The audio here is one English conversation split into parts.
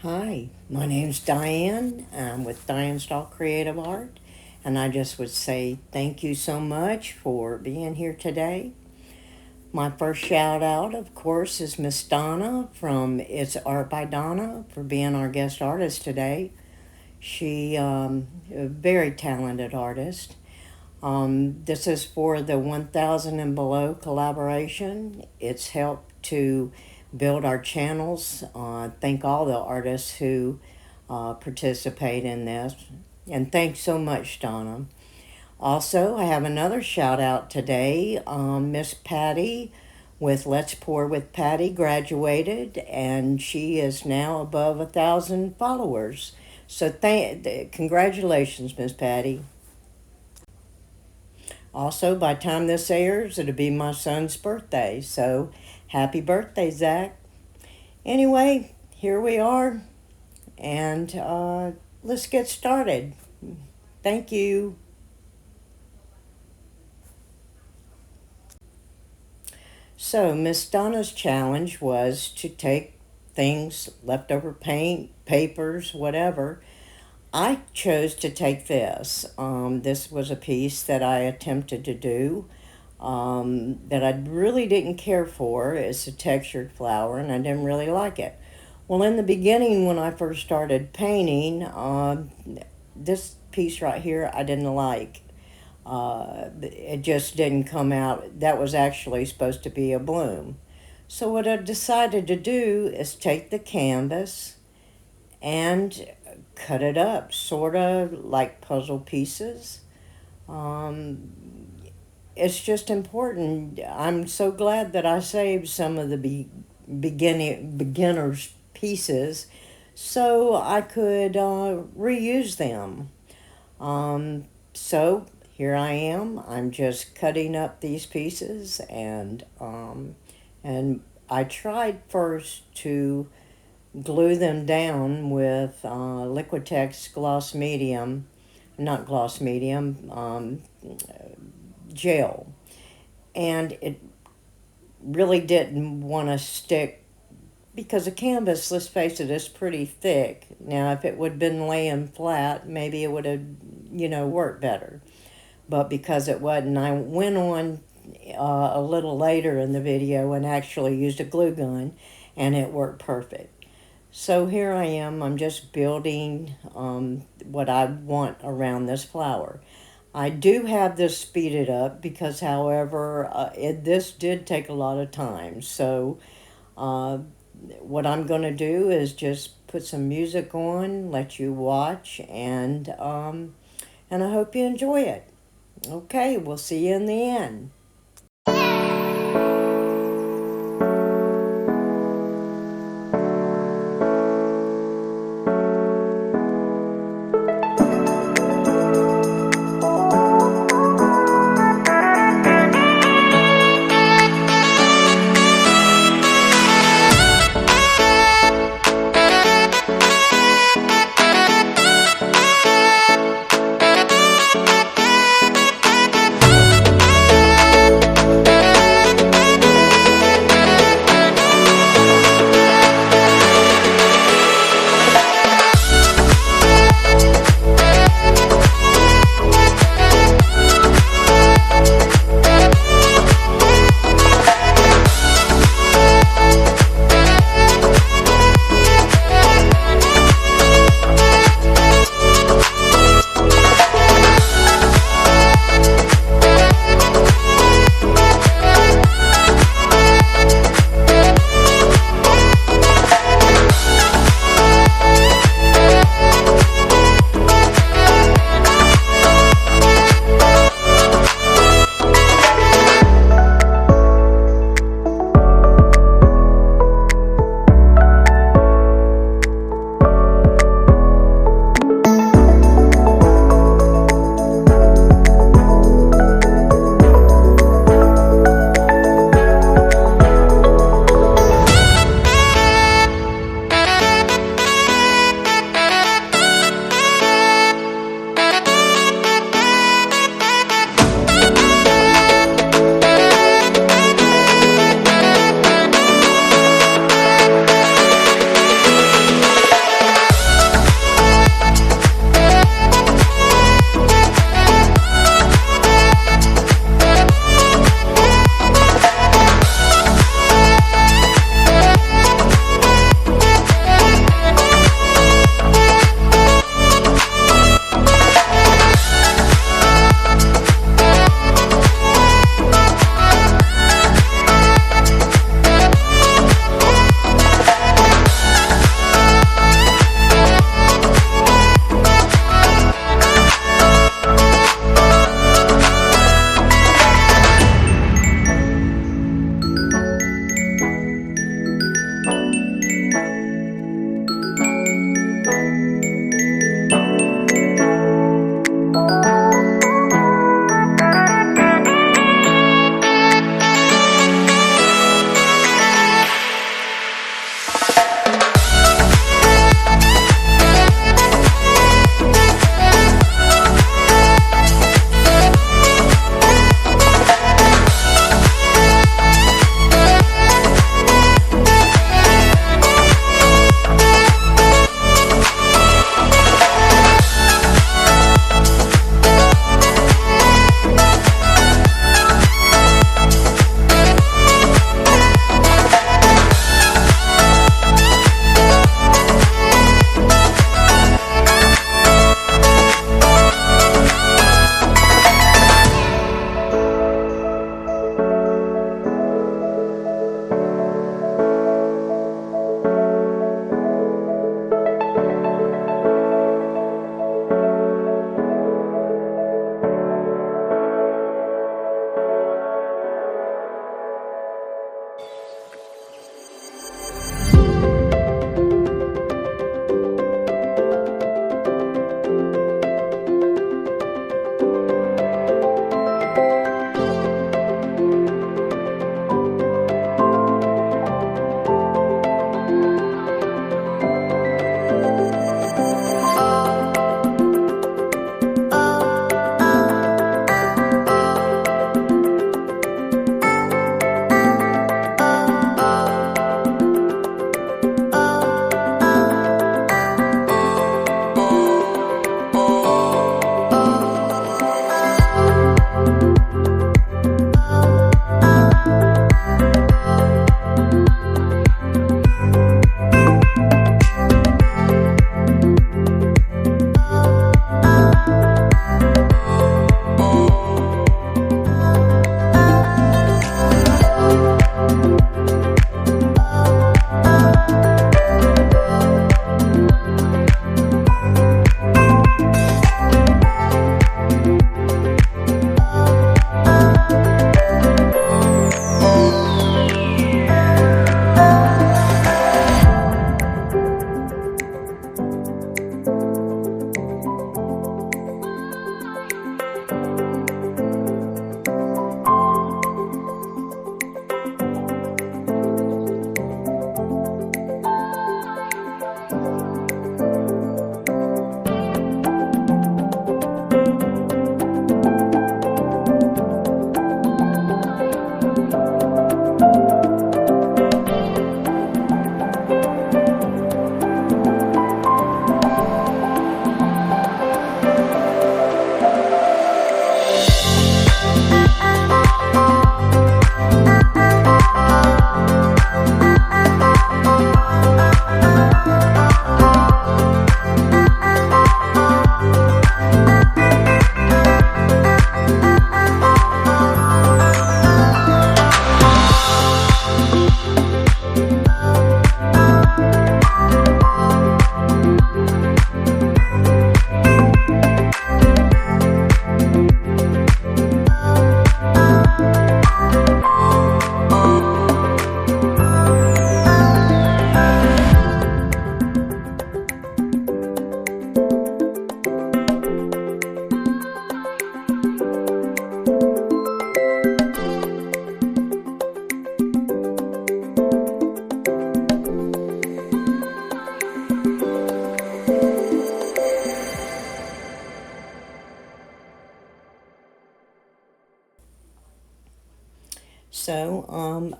Hi, my name's Diane. I'm with Diane Stahl Creative Art, and I just would say thank you so much for being here today. My first shout out, of course, is Miss Donna from It's Art by Donna for being our guest artist today. She a very talented artist. This is for the 1000 and below collaboration. It's helped to build our channels. Thank all the artists who participate in this. And thanks so much, Donna. Also, I have another shout out today. Miss Patty with Let's Pour with Patty graduated, and she is now above 1,000 followers. So congratulations, Miss Patty. Also, by the time this airs, it'll be my son's birthday. So, happy birthday, Zach. Anyway, here we are, and let's get started. Thank you. So, Miss Donna's challenge was to take things, leftover paint, papers, whatever. I chose to take this. This was a piece that I attempted to do that I really didn't care for. It's a textured flower, and I didn't really like it. Well, in the beginning, when I first started painting, this piece right here I didn't like. It just didn't come out. That was actually supposed to be a bloom. So what I decided to do is take the canvas and cut it up, sort of like puzzle pieces. Um, it's just important. I'm so glad that I saved some of the beginners pieces so I could reuse them. So here I am. I'm just cutting up these pieces, and I tried first to glue them down with Liquitex gloss medium, not gloss medium, gel, and it really didn't want to stick because the canvas, let's face it, is pretty thick. Now, if it would have been laying flat, maybe it would have, worked better. But because it wasn't, I went on a little later in the video and actually used a glue gun, and it worked perfect. So here I am. I'm just building what I want around this flower. I do have this speeded up because, however, this did take a lot of time. So what I'm going to do is just put some music on, let you watch, and I hope you enjoy it. Okay, we'll see you in the end.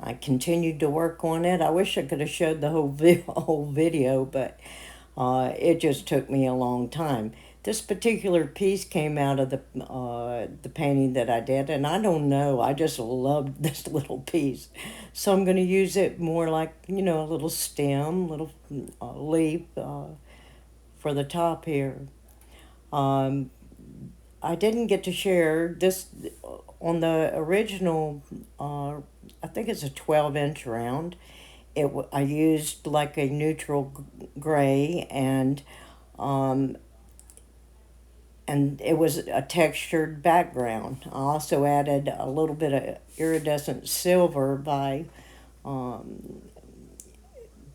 I continued to work on it. I wish I could have showed the whole video, but it just took me a long time. This particular piece came out of the painting that I did, and I don't know, I just loved this little piece. So I'm going to use it more like, a little stem, little leaf for the top here. I didn't get to share this on the original, I think it's a 12-inch round. I used like a neutral gray, and it was a textured background. I also added a little bit of iridescent silver by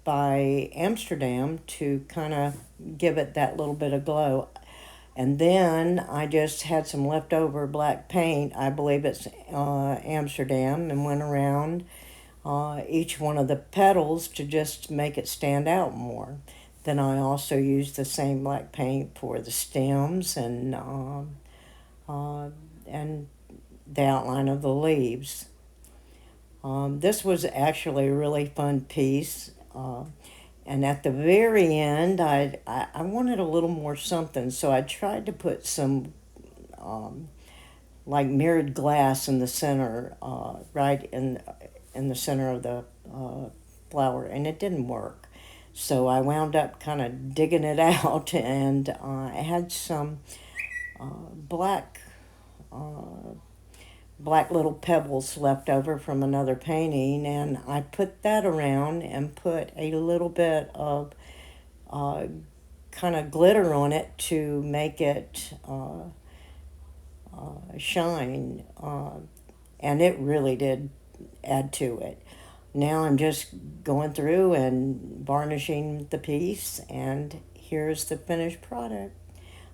Amsterdam to kind of give it that little bit of glow. And then I just had some leftover black paint, I believe it's Amsterdam, and went around each one of the petals to just make it stand out more. Then I also used the same black paint for the stems and the outline of the leaves. This was actually a really fun piece. And at the very end, I wanted a little more something, so I tried to put some like mirrored glass in the center, right in the center of the flower, and it didn't work. So I wound up kind of digging it out, and I had some black little pebbles left over from another painting, and I put that around and put a little bit of kind of glitter on it to make it shine, and it really did add to it. Now I'm just going through and varnishing the piece, and here's the finished product.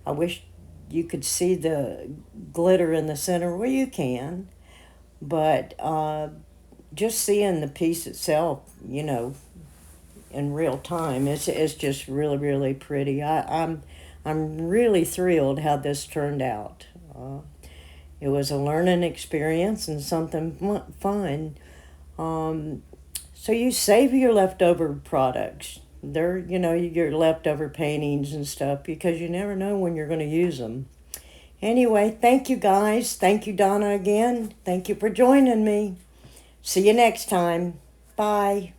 I wish you could see the glitter in the center. Well, you can, but just seeing the piece itself, in real time, it's just really, really pretty. I'm really thrilled how this turned out. It was a learning experience and something fun. So you save your leftover products. They're, your leftover paintings and stuff, because you never know when you're going to use them. Anyway, thank you guys. Thank you, Donna, again. Thank you for joining me. See you next time. Bye.